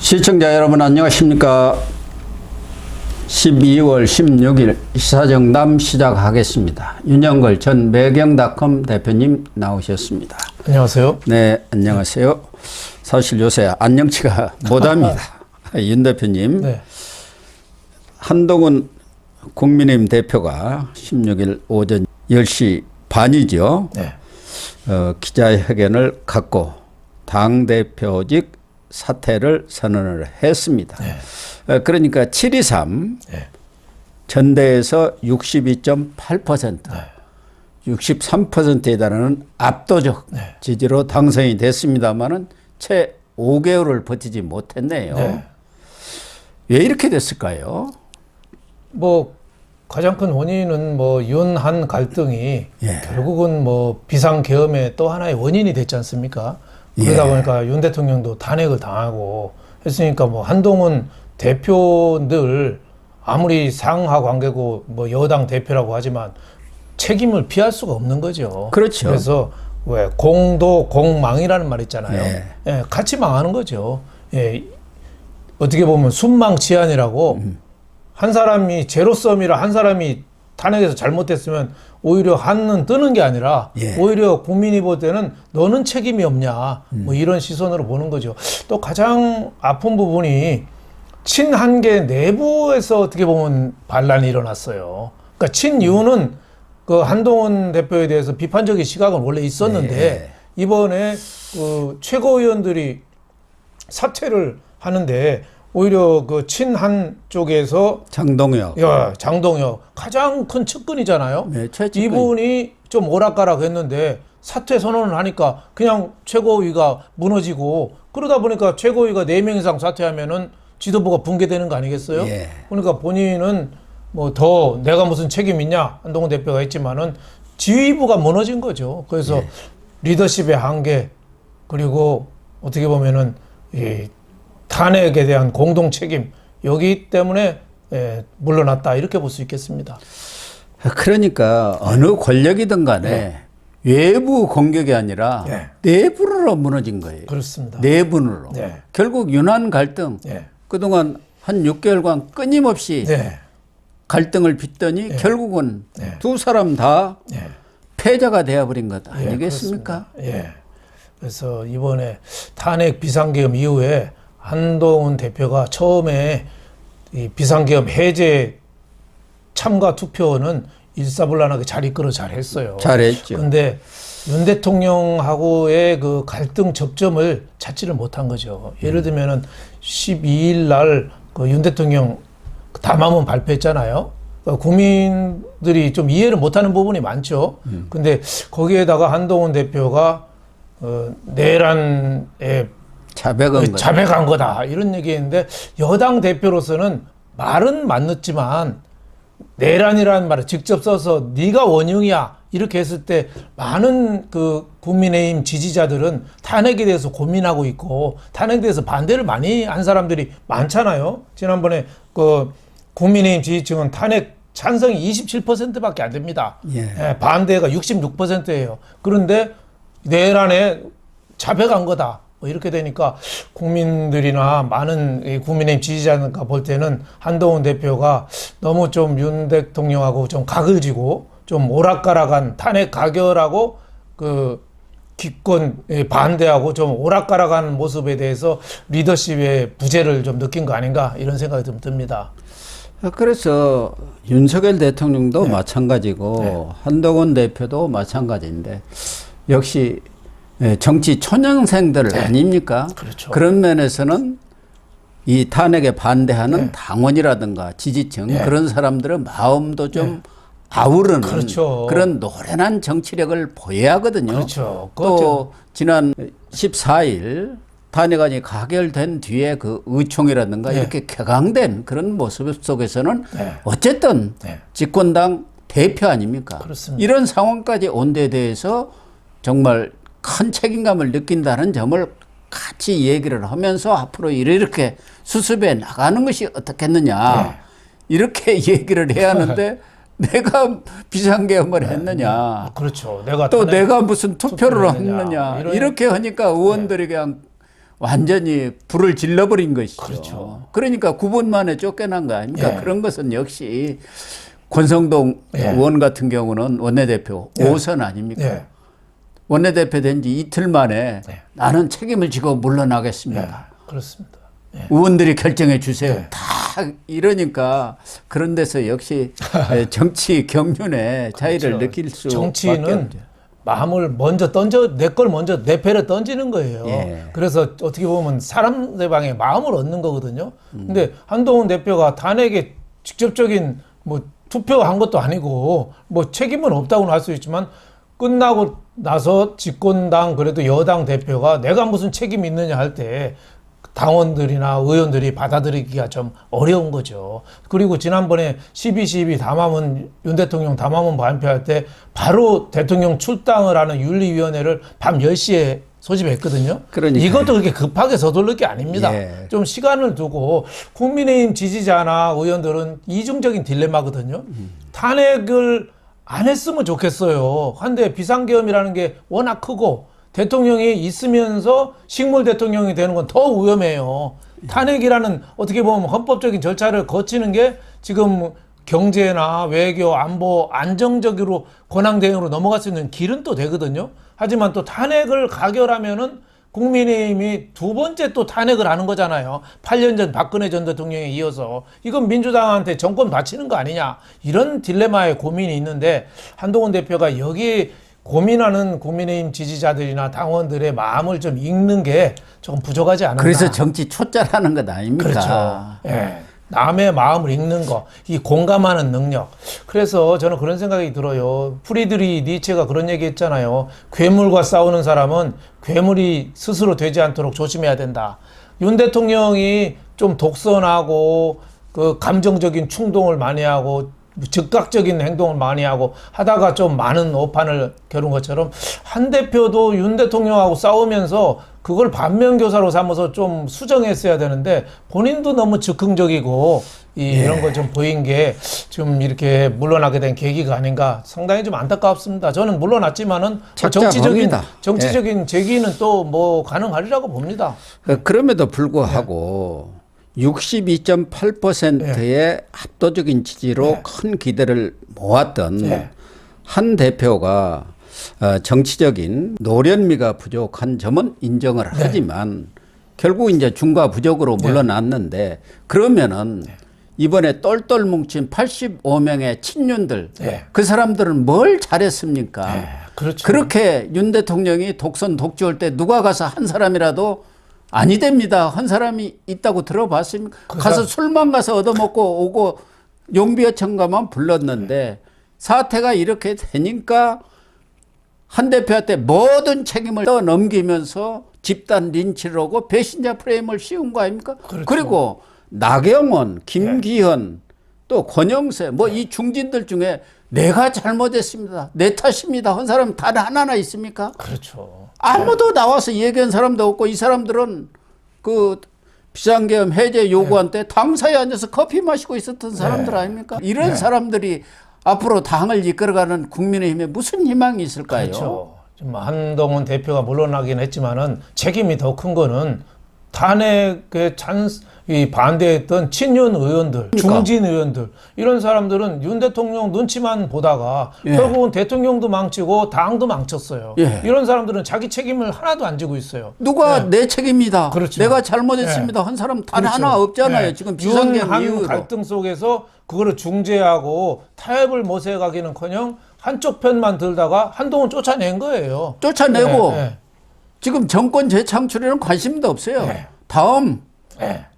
시청자 여러분 안녕하십니까. 12월 16일 시사정담 시작하겠습니다. 윤영걸 전 매경닷컴 대표님 나오셨습니다. 안녕하세요. 네, 안녕하세요. 사실 요새 안녕치가 못합니다. 윤 대표님. 네. 한동훈 국민의힘 대표가 16일 오전 10시 반이죠. 네. 기자회견을 갖고 당대표직 사퇴를 선언을 했습니다. 네. 그러니까 7.23 네. 전대에서 62.8%, 63%에 달하는 압도적 지지로 당선이 됐습니다만은 채 5개월을 버티지 못했네요. 네. 왜 이렇게 됐을까요? 뭐 가장 큰 원인은 뭐 윤한 갈등이 예. 결국은 뭐 비상계엄의 또 하나의 원인이 됐지 않습니까? 그러다 예. 보니까 윤 대통령도 탄핵을 당하고 했으니까 뭐 한동훈 대표들 아무리 상하 관계고 뭐 여당 대표라고 하지만 책임을 피할 수가 없는 거죠. 그렇죠. 그래서 왜 공도 공망이라는 말 있잖아요. 예. 예, 같이 망하는 거죠. 예, 어떻게 보면 순망치안이라고 한 사람이 제로섬이라 한 사람이 탄핵에서 잘못했으면 오히려 한은 뜨는 게 아니라 예. 오히려 국민이 볼 때는 너는 책임이 없냐 뭐 이런 시선으로 보는 거죠. 또 가장 아픈 부분이 친한계 내부에서 어떻게 보면 반란이 일어났어요. 그러니까 친유는 그 한동훈 대표에 대해서 비판적인 시각은 원래 있었는데 예. 이번에 그 최고위원들이 사퇴를 하는데 오히려 그 친한 쪽에서 장동혁. 장동혁 가장 큰 측근이잖아요. 네, 최측근. 이분이 좀 오락가락 했는데 사퇴 선언을 하니까 그냥 최고위가 무너지고 그러다 보니까 최고위가 4명 이상 사퇴하면은 지도부가 붕괴되는 거 아니겠어요? 예. 그러니까 본인은 뭐 더 내가 무슨 책임 있냐 한동훈 대표가 했지만은 지휘부가 무너진 거죠. 그래서 예. 리더십의 한계 그리고 어떻게 보면은 이 탄핵에 대한 공동 책임 여기 때문에 물러났다 이렇게 볼 수 있겠습니다. 그러니까 어느 권력이든 간에 외부 공격이 아니라 내부로 무너진 거예요. 그렇습니다. 내분으로. 네. 결국 윤한 갈등 네. 그동안 한 6개월간 끊임없이 네. 갈등을 빚더니 결국은 네. 두 사람 다 네. 패자가 되어버린 것 예, 아니겠습니까? 그렇습니다. 예. 그래서 이번에 탄핵 비상계엄 이후에 한동훈 대표가 처음에 이 비상계엄 해제 참가 투표는 일사불란하게 잘 이끌어 잘 했어요. 잘했죠. 근데 윤 대통령하고의 그 갈등 접점을 찾지를 못한 거죠. 예를 들면은 12일 날 그 윤 대통령 담화문 발표했잖아요. 그러니까 국민들이 좀 이해를 못하는 부분이 많죠. 근데 거기에다가 한동훈 대표가 내란에 자백한 거다 이런 얘기했는데 여당 대표로서는 말은 맞는지만 내란이라는 말을 직접 써서 네가 원흉이야 이렇게 했을 때 많은 그 국민의힘 지지자들은 탄핵에 대해서 고민하고 있고 탄핵에 대해서 반대를 많이 한 사람들이 많잖아요. 지난번에 그 국민의힘 지지층은 탄핵 찬성이 27%밖에 안 됩니다. 예. 반대가 66%예요. 그런데 내란에 자백한 거다. 뭐 이렇게 되니까 국민들이나 많은 국민의힘 지지자가 볼 때는 한동훈 대표가 너무 좀 윤 대통령하고 좀 각을 지고 좀 오락가락한 탄핵 가결하고 그 기권 반대하고 좀 오락가락한 모습에 대해서 리더십의 부재를 좀 느낀 거 아닌가 이런 생각이 좀 듭니다. 그래서 윤석열 대통령도 마찬가지고 한동훈 대표도 마찬가지인데 역시 정치 초년생들 아닙니까? 그렇죠. 그런 면에서는 이 탄핵에 반대하는 당원이라든가 지지층 그런 사람들의 마음도 좀 아우르는 그렇죠. 그런 노련한 정치력을 보여야 하거든요. 그렇죠. 또 지난 14일 탄핵안이 가결된 뒤에 그 의총이라든가 이렇게 격앙된 그런 모습 속에서는 어쨌든 집권당 대표 아닙니까? 그렇습니다. 이런 상황까지 온 데 대해서 정말 큰 책임감을 느낀다는 점을 같이 얘기를 하면서 앞으로 이렇게 수습해 나가는 것이 어떻겠느냐 이렇게 얘기를 해야 하는데 내가 비상계엄을 했느냐. 그렇죠. 또 내가 무슨 투표를 했느냐. 이렇게 하니까 의원들이 그냥 완전히 불을 질러버린 것이죠. 그렇죠. 그러니까 9분 만에 쫓겨난 거 아닙니까? 예. 그런 것은 역시 권성동 예. 의원 같은 경우는 원내대표 예. 5선 아닙니까? 예. 원내대표 된 지 이틀 만에 예. 나는 책임을 지고 물러나겠습니다. 예. 그렇습니다. 예. 의원들이 결정해 주세요. 예. 다 이러니까 그런 데서 역시 정치 경륜의 차이를 그렇죠. 느낄 수 정치인은 마음을 먼저 내 걸 먼저 내 패를 던지는 거예요. 예. 그래서 어떻게 보면 상대방의 마음을 얻는 거거든요. 근데 한동훈 대표가 탄핵에 직접적인 뭐 투표한 것도 아니고 뭐 책임은 없다고는 할 수 있지만 끝나고 나서 집권당 그래도 여당 대표가 내가 무슨 책임이 있느냐 할 때 당원들이나 의원들이 받아들이기가 좀 어려운 거죠. 그리고 지난번에 12.12 담화문, 윤 대통령 담화문 발표할 때 바로 대통령 출당을 하는 윤리위원회를 밤 10시에 소집했거든요. 그러니까요. 이것도 그렇게 급하게 서둘릴 게 아닙니다. 예. 좀 시간을 두고 국민의힘 지지자나 의원들은 이중적인 딜레마거든요. 탄핵을 안 했으면 좋겠어요. 한데 비상계엄이라는 게 워낙 크고 대통령이 있으면서 식물 대통령이 되는 건 더 위험해요. 탄핵이라는 어떻게 보면 헌법적인 절차를 거치는 게 지금 경제나 외교, 안보, 안정적으로 권한 대응으로 넘어갈 수 있는 길은 또 되거든요. 하지만 또 탄핵을 가결하면은 국민의힘이 두 번째 또 탄핵을 하는 거잖아요. 8년 전 박근혜 전 대통령에 이어서 이건 민주당한테 정권 바치는 거 아니냐 이런 딜레마에 고민이 있는데 한동훈 대표가 여기 고민하는 국민의힘 지지자들이나 당원들의 마음을 좀 읽는 게 조금 부족하지 않은가. 그래서 정치 초짜라는 것 아닙니까? 그렇죠. 예. 남의 마음을 읽는 거, 이 공감하는 능력. 그래서 저는 그런 생각이 들어요. 프리드리 니체가 그런 얘기 했잖아요. 괴물과 싸우는 사람은 괴물이 스스로 되지 않도록 조심해야 된다. 윤 대통령이 좀 독선하고 그 감정적인 충동을 많이 하고 즉각적인 행동을 많이 하고 하다가 좀 많은 오판을 겨룬 것처럼 한 대표도 윤 대통령하고 싸우면서 그걸 반면교사로 삼아서 좀 수정했어야 되는데 본인도 너무 즉흥적이고 이런 걸 좀 보인 게 좀 이렇게 물러나게 된 계기가 아닌가 상당히 좀 안타깝습니다. 저는 물러났지만은 정치적인 제기는 또 뭐 가능하리라고 봅니다. 그럼에도 불구하고 62.8%의 압도적인 지지로 큰 기대를 모았던 한 대표가 정치적인 노련미가 부족한 점은 인정을 하지만 결국 이제 중과 부족으로 물러났는데 그러면은 이번에 똘똘 뭉친 85명의 친윤들 그 사람들은 뭘 잘했습니까? 그렇죠. 그렇게 윤 대통령이 독선 독주할 때 누가 가서 한 사람이라도 아니 됩니다. 한 사람이 있다고 들어봤습니까? 가서 술만 가서 얻어먹고 오고 용비어천가만 불렀는데 사태가 이렇게 되니까 한 대표한테 모든 책임을 떠넘기면서 집단 린치를 하고 배신자 프레임을 씌운 거 아닙니까? 그렇죠. 그리고 나경원, 김기현 또 권영세 뭐 이 중진들 중에 내가 잘못했습니다. 내 탓입니다. 한 사람 단 하나나 있습니까? 그렇죠. 아무도 나와서 얘기한 사람도 없고 이 사람들은 그 비상계엄 해제 요구한 때 당사에 앉아서 커피 마시고 있었던 사람들 아닙니까? 이런 사람들이 앞으로 당을 이끌어가는 국민의힘에 무슨 희망이 있을까요? 그렇죠. 좀 한동훈 대표가 물러나긴 했지만은 책임이 더 큰 거는 탄핵에 반대했던 친윤 의원들, 중진 의원들 이런 사람들은 윤 대통령 눈치만 보다가 결국은 대통령도 망치고 당도 망쳤어요. 이런 사람들은 자기 책임을 하나도 안 지고 있어요. 누가 내 책임이다. 그렇죠. 내가 잘못했습니다. 한 사람 단 하나 없잖아요. 지금 비상계엄 이후로. 갈등 속에서 그거를 중재하고 타협을 모색하기는커녕 한쪽 편만 들다가 한동훈 쫓아낸 거예요. 쫓아내고 지금 정권 재창출에는 관심도 없어요. 다음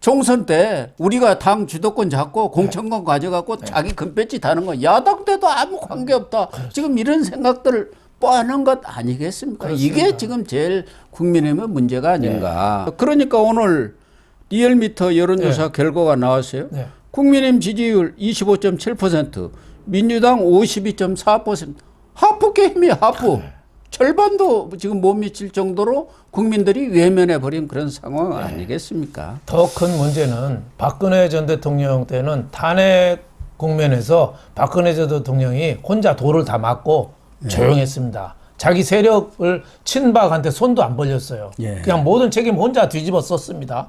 총선 때 우리가 당 주도권 잡고 공천권 가져갖고 자기 금배지 다는 거 야당 때도 아무 관계없다. 지금 이런 생각들을 뻔한 것 아니겠습니까? 그렇습니다. 이게 지금 제일 국민의힘의 문제가 아닌가. 그러니까 오늘 리얼미터 여론조사 결과가 나왔어요. 국민의힘 지지율 25.7%, 민주당 52.4%. 하프 게임이야, 하프. 절반도 지금 못 미칠 정도로 국민들이 외면해버린 그런 상황 아니겠습니까? 더 큰 문제는 박근혜 전 대통령 때는 탄핵 국면에서 박근혜 전 대통령이 혼자 돌을 다 맞고 조용했습니다. 자기 세력을 친박한테 손도 안 벌렸어요. 예. 그냥 모든 책임 혼자 뒤집어 썼습니다.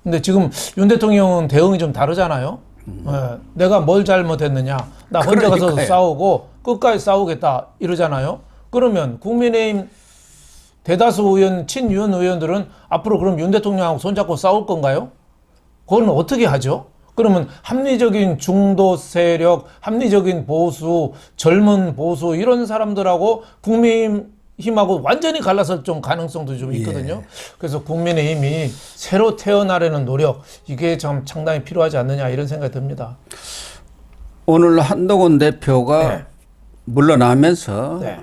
근데 지금 윤 대통령은 대응이 좀 다르잖아요. 예, 내가 뭘 잘못했느냐. 나 혼자 가서 그러니까요. 싸우고 끝까지 싸우겠다 이러잖아요. 그러면 국민의힘 대다수 의원, 친윤 의원들은 앞으로 그럼 윤 대통령하고 손잡고 싸울 건가요? 그건 어떻게 하죠? 그러면 합리적인 중도 세력, 합리적인 보수, 젊은 보수 이런 사람들하고 국민의힘하고 완전히 갈라설 좀 가능성도 좀 있거든요. 그래서 국민의힘이 새로 태어나려는 노력 이게 참 상당히 필요하지 않느냐 이런 생각이 듭니다. 오늘 한동훈 대표가 네. 물러나면서 네.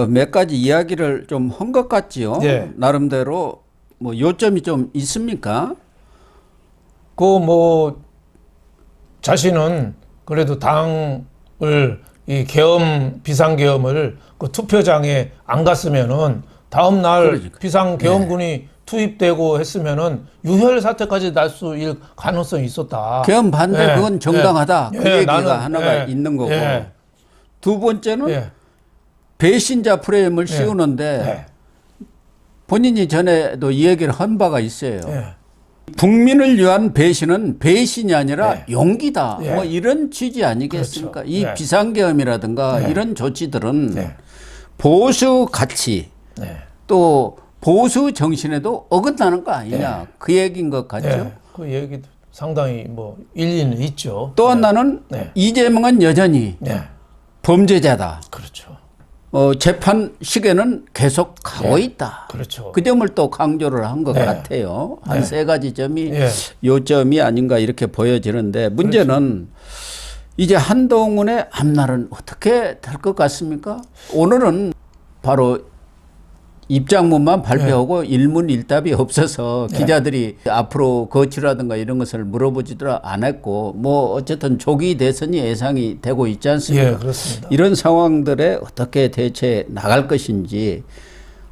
몇 가지 이야기를 좀 한 것 같지요. 네. 나름대로 뭐 요점이 좀 있습니까? 그 뭐 자신은 그래도 당을 이 계엄 비상계엄을 그 투표장에 안 갔으면은 다음 날 그러니까. 비상계엄군이 투입되고 했으면은 유혈 사태까지 날 수 있을 가능성이 있었다. 계엄 반대 예, 그건 정당하다. 예, 그 얘기가 나는, 하나가 예, 있는 거고. 예, 두 번째는 예, 배신자 프레임을 예, 씌우는데 예, 본인이 전에도 이 얘기를 한 바가 있어요. 예. 국민을 위한 배신은 배신이 아니라 예. 용기다. 예. 뭐 이런 취지 아니겠습니까? 그렇죠. 이 예. 비상계엄이라든가 예. 이런 조치들은 예. 보수 가치 네. 또 보수 정신에도 어긋나는 거 아니냐. 그 얘기인 것 같죠. 네. 그 얘기도 상당히 뭐 일리는 있죠. 또 하나는 네. 이재명은 여전히 네. 범죄자다. 그렇죠. 재판 시계는 계속 가고 있다. 그렇죠. 그 점을 또 강조를 한 것 네. 같아요. 한 네. 세 가지 점이 예. 요점이 아닌가 이렇게 보여지는데 문제는 이제 한동훈의 앞날은 어떻게 될 것 같습니까? 오늘은 바로 입장문만 발표하고 일문일답이 없어서 기자들이 앞으로 거취라든가 이런 것을 물어보지도 않았고 뭐 어쨌든 조기 대선이 예상이 되고 있지 않습니까? 예, 그렇습니다. 이런 상황들에 어떻게 대처해 나갈 것인지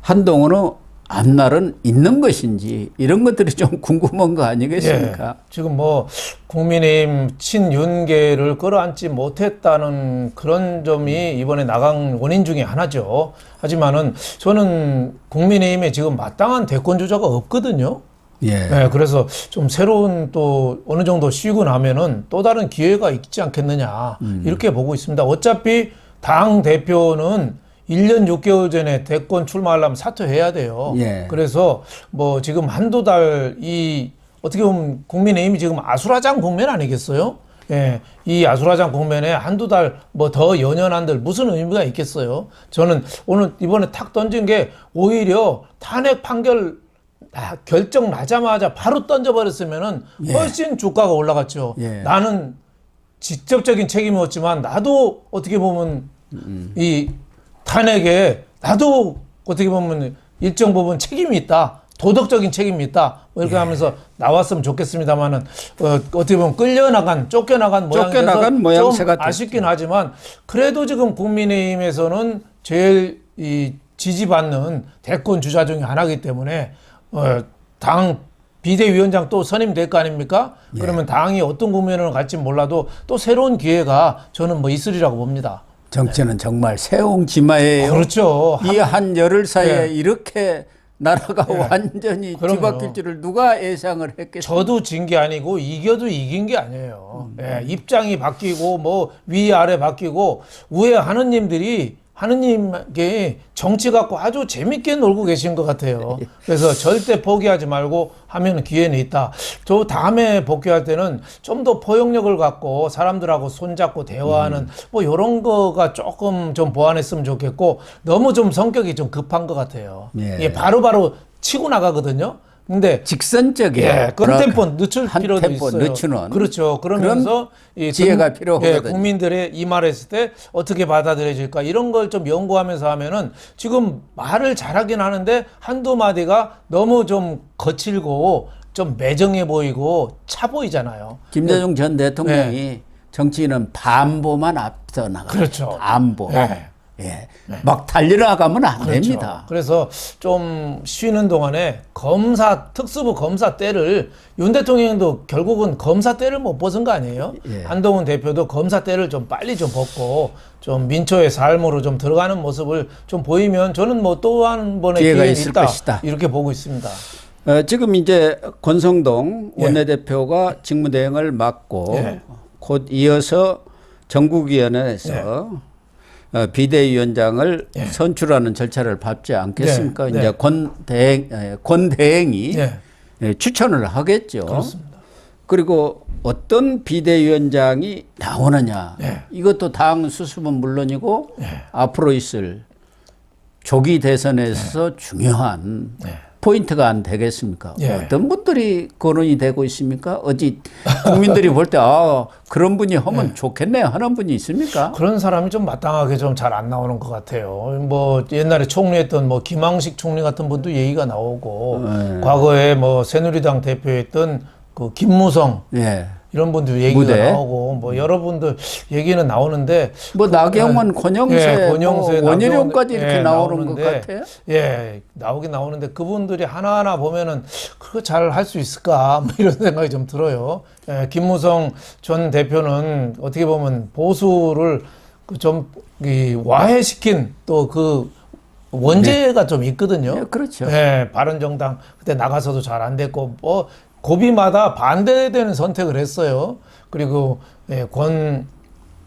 한동훈의 앞날은 있는 것인지 이런 것들이 좀 궁금한 거 아니겠습니까? 예. 지금 뭐 국민의힘 친윤계를 끌어안지 못했다는 그런 점이 이번에 나간 원인 중에 하나죠. 하지만은 저는 국민의힘에 지금 마땅한 대권 주자가 없거든요. 예. 네, 그래서 좀 새로운 또 어느 정도 쉬고 나면은 또 다른 기회가 있지 않겠느냐 이렇게 보고 있습니다. 어차피 당 대표는 1년 6개월 전에 대권 출마하려면 사퇴해야 돼요. 예. 그래서 뭐 지금 한두 달 이 어떻게 보면 국민의힘이 지금 아수라장 국면 아니겠어요? 예, 이 아수라장 국면에 한두 달 뭐 더 연연한들 무슨 의미가 있겠어요? 저는 오늘 이번에 탁 던진 게 오히려 탄핵 판결 결정 나자마자 바로 던져버렸으면은 훨씬 주가가 올라갔죠. 예. 나는 직접적인 책임이 없지만 나도 어떻게 보면 이 탄핵에 나도 어떻게 보면 일정 부분 책임이 있다. 도덕적인 책임이 있다. 뭐 이렇게 하면서 나왔으면 좋겠습니다만은 어떻게 보면 끌려나간 쫓겨나간 쫓겨나간 모양새가 좀 아쉽긴 하지만 그래도 지금 국민의힘에서는 제일 이 지지받는 대권 주자 중에 하나이기 때문에 당 비대위원장 또 선임될 거 아닙니까? 그러면 당이 어떤 국면을 갈지 몰라도 또 새로운 기회가 저는 뭐 있으리라고 봅니다. 정치는 정말 새옹지마예요. 그렇죠. 이 한 열흘 사이에 예. 이렇게 나라가 완전히 그럼요. 뒤바뀔 줄을 누가 예상을 했겠어요? 저도 진 게 아니고 이겨도 이긴 게 아니에요. 예, 입장이 바뀌고 뭐 위아래 바뀌고 우에 하느님께 정치 갖고 아주 재밌게 놀고 계신 것 같아요. 그래서 절대 포기하지 말고 하면 기회는 있다. 저 다음에 복귀할 때는 좀 더 포용력을 갖고 사람들하고 손잡고 대화하는 뭐 이런 거가 조금 좀 보완했으면 좋겠고 너무 좀 성격이 좀 급한 것 같아요. 예. 이게 바로바로 치고 나가거든요. 근데 직선적이에요. 예, 그 템포 늦출 한 필요도 템포 있어요. 늦추는 그렇죠. 그러면서 이 지혜가 필요하거든요. 국민들의 이 말했을 때 어떻게 받아들여질까 이런 걸 좀 연구하면서 하면은 지금 말을 잘하긴 하는데 한두 마디가 너무 좀 거칠고 좀 매정해 보이고 차 보이잖아요. 김대중 전 대통령이 네. 정치인은 반보만 앞서 나가. 그렇죠. 반보. 예. 예. 막 달려나가면 안 그렇죠. 됩니다. 그래서 좀 쉬는 동안에 특수부 검사 때를 윤 대통령도 결국은 검사 때를 못 벗은 거 아니에요? 예. 한동훈 대표도 검사 때를 좀 빨리 좀 벗고 좀 민초의 삶으로 좀 들어가는 모습을 좀 보이면 저는 뭐 또 한 번의 기회가 기회는 있을 있다 것이다. 이렇게 보고 있습니다. 지금 이제 권성동 예. 원내대표가 직무대행을 맡고 예. 곧 이어서 전국위원회에서 비대위원장을 예. 선출하는 절차를 밟지 않겠습니까? 네. 이제 권대행이 예. 추천을 하겠죠. 그렇습니다. 그리고 어떤 비대위원장이 나오느냐. 예. 이것도 당 수습은 물론이고 예. 앞으로 있을 조기 대선에서 중요한 포인트가 안 되겠습니까? 예. 어떤 분들이 거론이 되고 있습니까? 어디 국민들이 볼 때 그런 분이 하면 좋겠네요 하는 분이 있습니까? 그런 사람이 좀 마땅하게 좀 잘 안 나오는 것 같아요. 뭐 옛날에 총리했던 뭐 김황식 총리 같은 분도 얘기가 나오고 과거에 뭐 새누리당 대표했던 그 김무성 예. 이런 분들 얘기가 무대. 나오고 뭐 여러분들 얘기는 나오는데 뭐 나경원, 권영세, 권영세, 뭐 원희룡까지 나경원, 이렇게 나오는 것 나오는데, 같아요. 예, 나오긴 나오는데 그분들이 하나하나 보면은 그거 잘 할 수 있을까 뭐 이런 생각이 좀 들어요. 예, 김무성 전 대표는 어떻게 보면 보수를 좀 와해시킨 또 그 원죄가 좀 있거든요. 예, 그렇죠. 예, 바른정당 그때 나가서도 잘 안 됐고 뭐 고비마다 반대되는 선택을 했어요. 그리고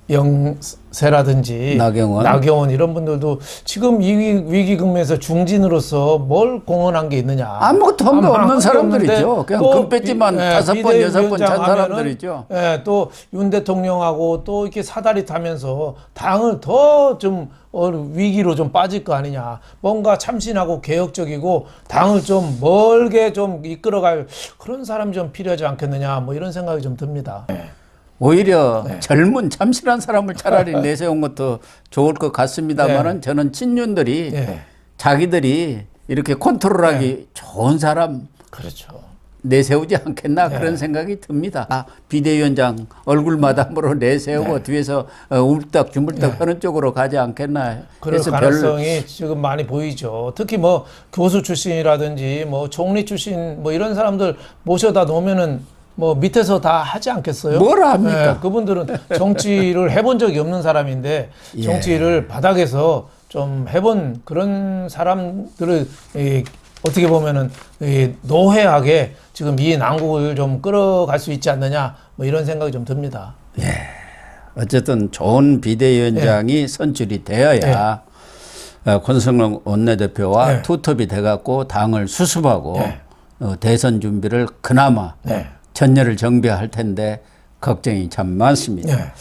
권영세라든지 나경원 이런 분들도 지금 이 위기 국면에서 중진으로서 뭘 공헌한 게 있느냐. 아무것도 한 거 없는 사람들이죠. 그냥 금배지만 5번, 6번 찬 사람들이죠. 예, 또 윤 대통령하고 또 이렇게 사다리 타면서 당을 더 좀 위기로 좀 빠질 거 아니냐. 뭔가 참신하고 개혁적이고 당을 좀 멀게 좀 이끌어갈 그런 사람이 좀 필요하지 않겠느냐. 뭐 이런 생각이 좀 듭니다. 오히려 젊은 참신한 사람을 차라리 내세운 것도 좋을 것 같습니다만은 저는 친윤들이 자기들이 이렇게 컨트롤하기 좋은 사람 그렇죠. 내세우지 않겠나 그런 생각이 듭니다. 비대위원장 얼굴마담으로 내세우고 뒤에서 울딱 주물딱 하는 쪽으로 가지 않겠나 그럴 해서 가능성이 지금 많이 보이죠. 특히 뭐 교수 출신이라든지 뭐 총리 출신 뭐 이런 사람들 모셔다 놓으면은 뭐 밑에서 다 하지 않겠어요? 뭐라 합니까? 그분들은 정치를 해본 적이 없는 사람인데 정치를 바닥에서 좀 해본 그런 사람들을 어떻게 보면은 노회하게 지금 이 난국을 좀 끌어갈 수 있지 않느냐 뭐 이런 생각이 좀 듭니다. 어쨌든 좋은 비대위원장이 선출이 되어야 권성동 원내대표와 투톱이 돼갖고 당을 수습하고 대선 준비를 그나마 전열을 정비할 텐데 걱정이 참 많습니다.